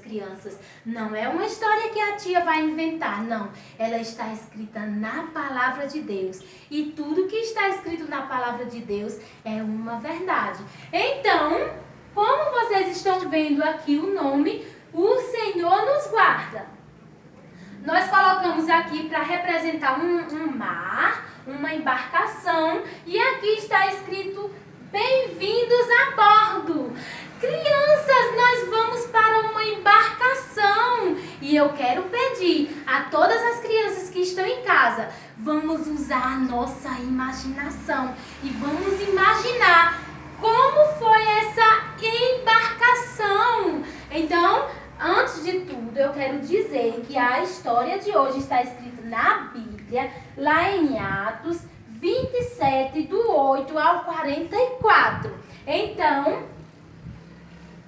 crianças. Não é uma história que a tia vai inventar, não. Ela está escrita na palavra de Deus. E tudo que está escrito na palavra de Deus é uma verdade. Então, como vocês estão vendo aqui o nome, o Senhor nos guarda. Nós colocamos aqui para representar um mar, uma embarcação, e aqui está escrito: bem-vindos a bordo. Crianças, nós vamos para uma embarcação. E eu quero pedir a todas as crianças que estão em casa, vamos usar a nossa imaginação e vamos imaginar como foi essa embarcação. Então, antes de tudo, eu quero dizer que a história de hoje está escrita na Bíblia, lá em Atos 27, do 8 ao 44. Então,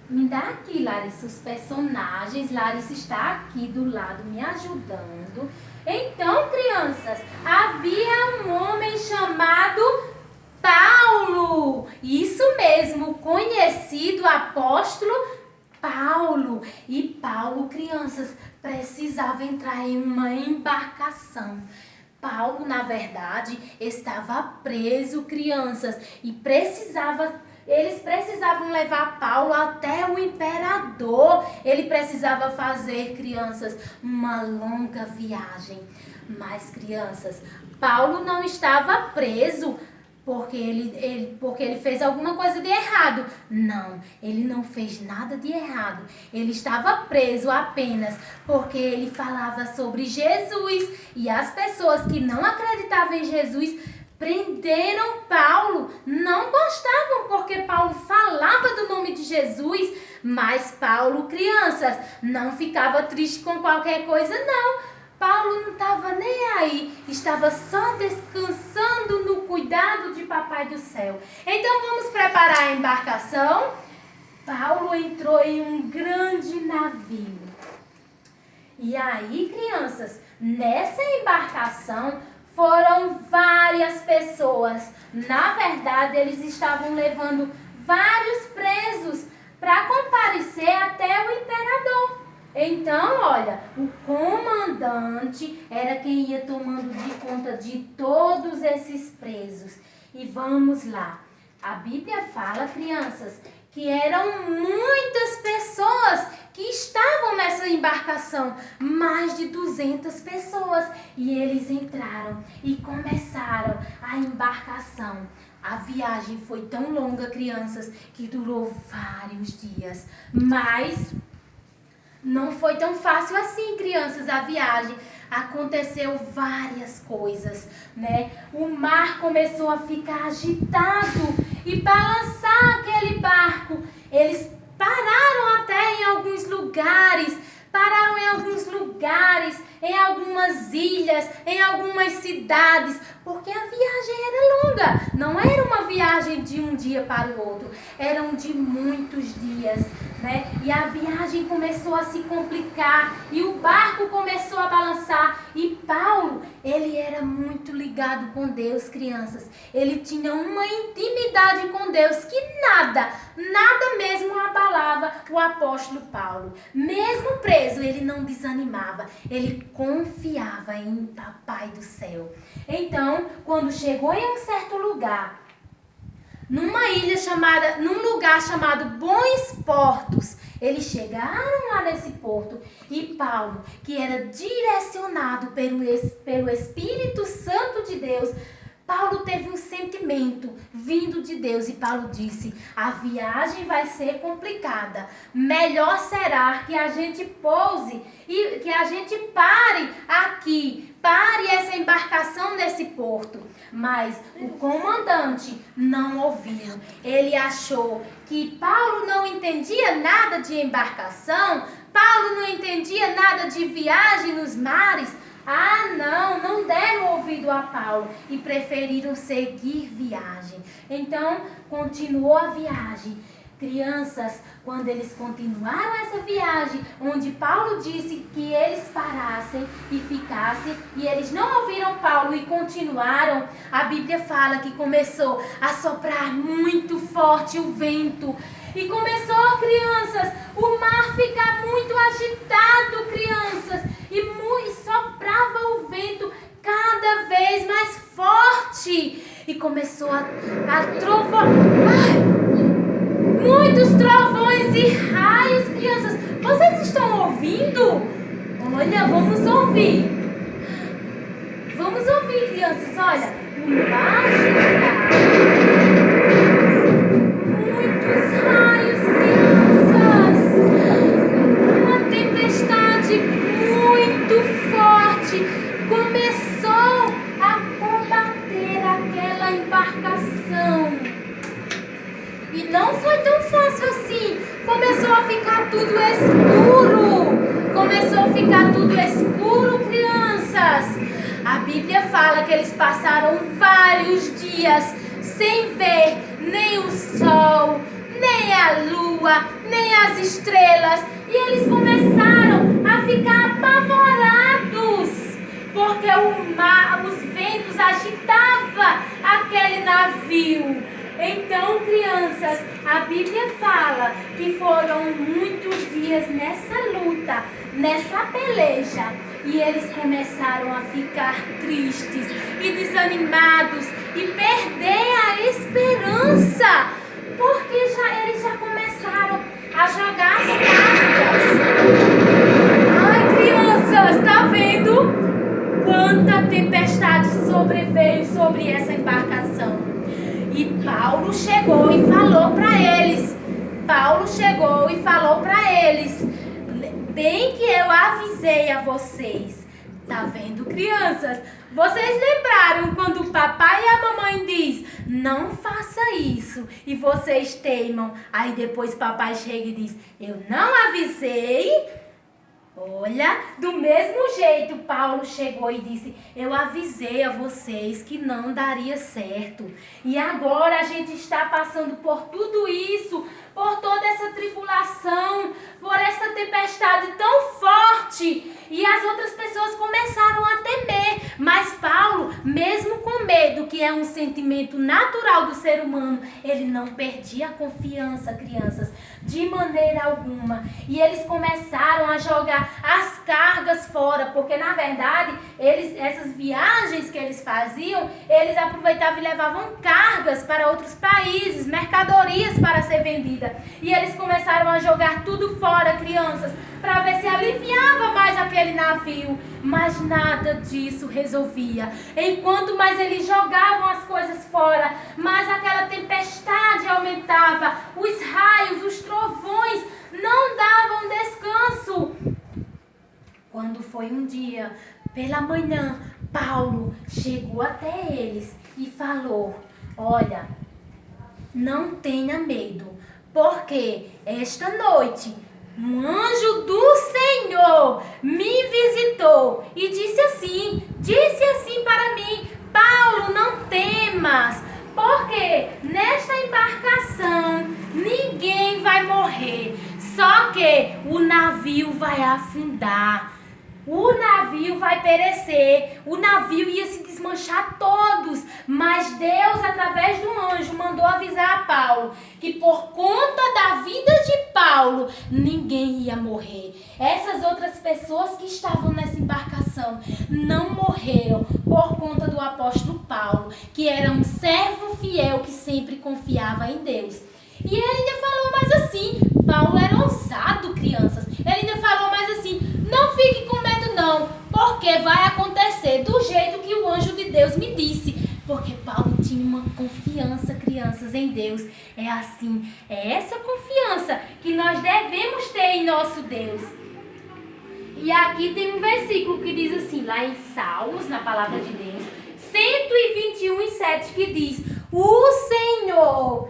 me dá aqui, Larissa, os personagens. Larissa está aqui do lado me ajudando. Então, crianças, havia um homem chamado Paulo. Isso mesmo, conhecido apóstolo Paulo. E Paulo, crianças, precisava entrar em uma embarcação. Paulo, na verdade, estava preso, crianças, e eles precisavam levar Paulo até o imperador. Ele precisava fazer, crianças, uma longa viagem. Mas, crianças, Paulo não estava preso porque ele fez alguma coisa de errado. Não, ele não fez nada de errado. Ele estava preso apenas porque ele falava sobre Jesus. E as pessoas que não acreditavam em Jesus prenderam Paulo. Não gostavam porque Paulo falava do nome de Jesus. Mas Paulo, crianças, não ficava triste com qualquer coisa, não. Paulo não estava nem aí, estava só descansando no cuidado de Papai do Céu. Então vamos preparar a embarcação. Paulo entrou em um grande navio. E aí, crianças, nessa embarcação foram várias pessoas. Na verdade, eles estavam levando vários presos para comparecer até o imperador. Então, olha, o comandante era quem ia tomando de conta de todos esses presos. E vamos lá. A Bíblia fala, crianças, que eram muitas pessoas que estavam nessa embarcação. Mais de 200 pessoas. E eles entraram e começaram a embarcação. A viagem foi tão longa, crianças, que durou vários dias. Mas não foi tão fácil assim, crianças, a viagem. Aconteceu várias coisas, né? O mar começou a ficar agitado e balançar aquele barco. Eles pararam até em alguns lugares, em algumas ilhas, em algumas cidades, porque a viagem era longa. Não era uma viagem de um dia para o outro, eram de muitos dias, né? E a viagem começou a se complicar e o barco começou a balançar. E Paulo, ele era muito ligado com Deus, crianças. Ele tinha uma intimidade com Deus que nada mesmo abalava o apóstolo Paulo. Mesmo preso, ele não desanimava. Ele confiava em Papai do Céu. Então, quando chegou em um certo lugar, num lugar chamado Bons Portos, eles chegaram lá nesse porto e Paulo, que era direcionado pelo Espírito Santo de Deus, Paulo teve um sentimento vindo de Deus e Paulo disse: a viagem vai ser complicada. Melhor será que a gente pouse e que a gente pare aqui, pare essa embarcação nesse porto. Mas o comandante não ouviu. Ele achou que Paulo não entendia nada de embarcação, Paulo não entendia nada de viagem nos mares. Não deram ouvido a Paulo e preferiram seguir viagem. Então, continuou a viagem. Crianças, quando eles continuaram essa viagem, onde Paulo disse que eles parassem e ficassem, e eles não ouviram Paulo e continuaram, a Bíblia fala que começou a soprar muito forte o vento. E começou, crianças, o mar ficar muito agitado, crianças. E soprava o vento cada vez mais forte. E começou a trovoar. Muitos trovões e raios, crianças. Vocês estão ouvindo? Olha, vamos ouvir. Vamos ouvir, crianças. Olha, o mar agitado. Muitos raios, crianças. Uma tempestade muito forte começou a combater aquela embarcação. E não foi tão fácil assim. Começou a ficar tudo escuro. Começou a ficar tudo escuro, crianças. A Bíblia fala que eles passaram vários dias sem ver nem o sol, nem a lua, nem as estrelas. E eles começaram a ficar apavorados, porque o mar, os ventos agitavam aquele navio. Então, crianças, a Bíblia fala que foram muitos dias nessa luta, nessa peleja. E eles começaram a ficar tristes e desanimados e perder a esperança, porque eles já começaram a jogar as cartas. Ai, crianças, tá vendo quanta tempestade sobreveio sobre essa embarcação? E Paulo chegou e falou para eles. Bem que eu avisei a vocês. Tá vendo, crianças? Vocês lembraram quando o papai e a mamãe diz: não faça isso, e vocês teimam. Aí depois papai chega e diz: eu não avisei. Olha, do mesmo jeito Paulo chegou e disse: eu avisei a vocês que não daria certo. E agora a gente está passando por tudo isso, por toda essa tribulação, por essa tempestade tão forte. E as outras pessoas começaram a temer. Mas Paulo, mesmo com medo, que é um sentimento natural do ser humano, ele não perdia a confiança, crianças, de maneira alguma. E eles começaram a jogar as cargas fora, porque na verdade, essas viagens que eles faziam, eles aproveitavam e levavam cargas para outros países, mercadorias para ser vendida. E eles começaram a jogar tudo fora, crianças, para ver se aliviava mais aquele navio. Mas nada disso resolvia. Enquanto mais eles jogavam as coisas fora, mais aquela tempestade aumentava. Os raios, os trovões não davam descanso. Quando foi um dia, pela manhã, Paulo chegou até eles e falou: olha, não tenha medo, porque esta noite um anjo do Senhor me visitou e disse assim para mim: Paulo, não temas, porque nesta embarcação ninguém vai morrer, só que o navio vai afundar. O navio vai perecer, o navio ia se desmanchar todos, mas Deus, através do anjo, mandou avisar a Paulo que por conta da vida de Paulo, ninguém ia morrer. Essas outras pessoas que estavam nessa embarcação não morreram por conta do apóstolo Paulo, que era um servo fiel que sempre confiava em Deus. E ele ainda falou mais assim, Paulo era ousado, crianças, ele ainda falou mais assim: não fique com medo não, porque vai acontecer do jeito que o anjo de Deus me disse. Porque Paulo tinha uma confiança, crianças, em Deus. É assim, é essa confiança que nós devemos ter em nosso Deus. E aqui tem um versículo que diz assim, lá em Salmos, na palavra de Deus, 121:7, que diz: o Senhor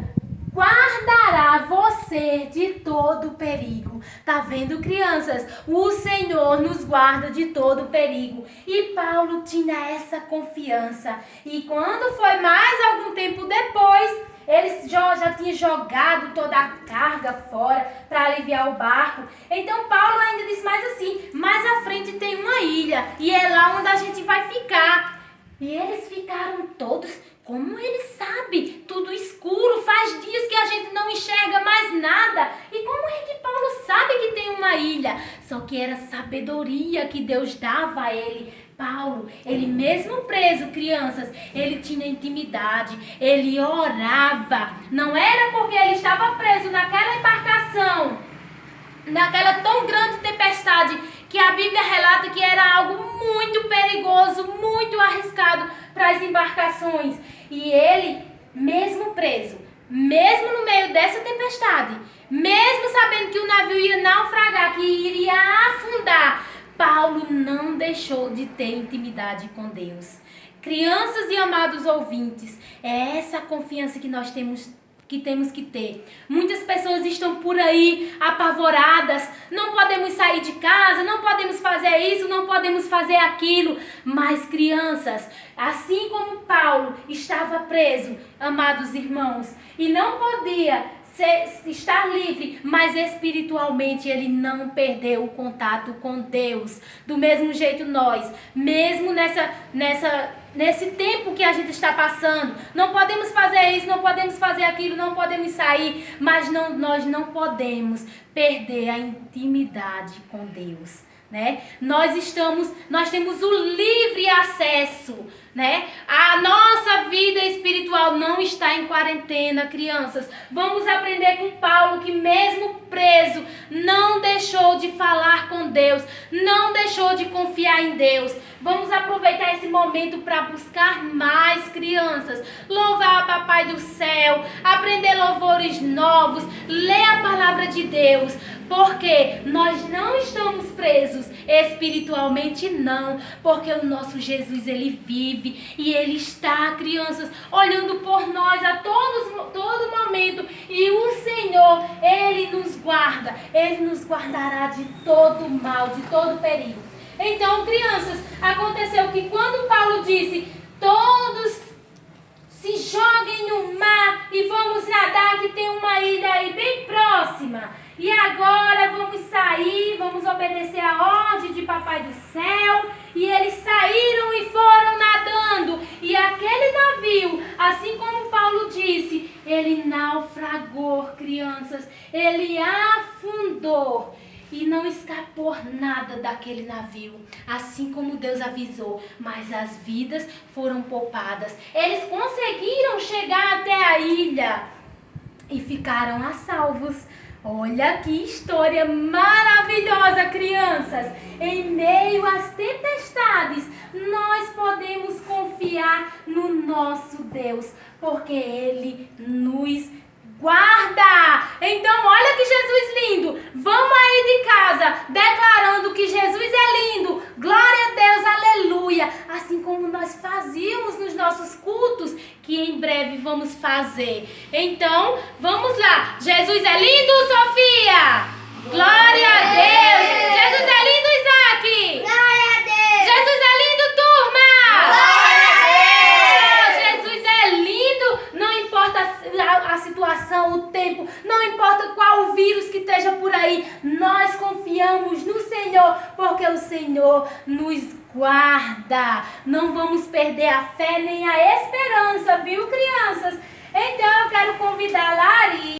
guardará você de todo perigo. Tá vendo, crianças? O Senhor nos guarda de todo perigo. E Paulo tinha essa confiança. E quando foi mais algum tempo depois, eles já tinham jogado toda a carga fora para aliviar o barco. Então Paulo ainda disse mais assim: mais à frente tem uma ilha e é lá onde a gente vai ficar. E eles ficaram todos Como ele sabe? Tudo escuro, faz dias que a gente não enxerga mais nada. E como é que Paulo sabe que tem uma ilha? Só que era sabedoria que Deus dava a ele. Paulo, ele mesmo preso, crianças, ele tinha intimidade, ele orava. Não era porque ele estava preso naquela embarcação, naquela tão grande tempestade, que a Bíblia relata que era algo muito perigoso, muito arriscado para as embarcações. E ele, mesmo preso, mesmo no meio dessa tempestade, mesmo sabendo que o navio ia naufragar, que iria afundar, Paulo não deixou de ter intimidade com Deus. Crianças e amados ouvintes, é essa confiança que nós temos que ter. Muitas pessoas estão por aí apavoradas, não podemos sair de casa, não podemos fazer isso, não podemos fazer aquilo. Mas crianças, assim como Paulo estava preso, amados irmãos, e não podia estar livre, mas espiritualmente ele não perdeu o contato com Deus. Do mesmo jeito nós, mesmo nesse tempo que a gente está passando, não podemos fazer isso, não podemos fazer aquilo, não podemos sair, mas nós não podemos perder a intimidade com Deus, né? Nós temos o livre acesso, né? A nossa vida espiritual não está em quarentena, crianças. Vamos aprender com Paulo, que mesmo preso, não deixou de falar com Deus, não deixou de confiar em Deus. Vamos aproveitar esse momento para buscar mais, crianças. Louvar o Papai do Céu, aprender louvores novos, ler a palavra de Deus, porque nós não estamos presos espiritualmente, não, porque o nosso Jesus, ele vive e ele está, crianças, olhando por nós a todo momento, e o Senhor, ele nos guarda, ele nos guardará de todo mal, de todo perigo. Então, crianças, aconteceu que quando Paulo disse, todos se joguem no mar e vamos nadar, que tem uma ilha aí bem próxima. E agora vamos sair, vamos obedecer a ordem de Papai do Céu. E eles saíram e foram nadando. E aquele navio, assim como Paulo disse, ele naufragou, crianças. Ele afundou. E não escapou nada daquele navio, assim como Deus avisou, mas as vidas foram poupadas. Eles conseguiram chegar até a ilha e ficaram a salvos. Olha que história maravilhosa, crianças! Em meio às tempestades, nós podemos confiar no nosso Deus, porque Ele nos guarda! Então, olha que Jesus lindo! Vamos aí de casa declarando que Jesus é lindo! Glória a Deus, aleluia! Assim como nós fazíamos nos nossos cultos, que em breve vamos fazer. Então, vamos lá! Jesus é lindo, Sofia! Glória a Deus! Jesus é lindo, Isaac! Glória a Deus! Jesus é lindo, turma! Glória a Deus! Jesus é lindo, não importa a situação, o tempo, não importa qual vírus que esteja por aí, nós confiamos no Senhor, porque o Senhor nos guarda. Não vamos perder a fé nem a esperança, viu, crianças? Então eu quero convidar a Lari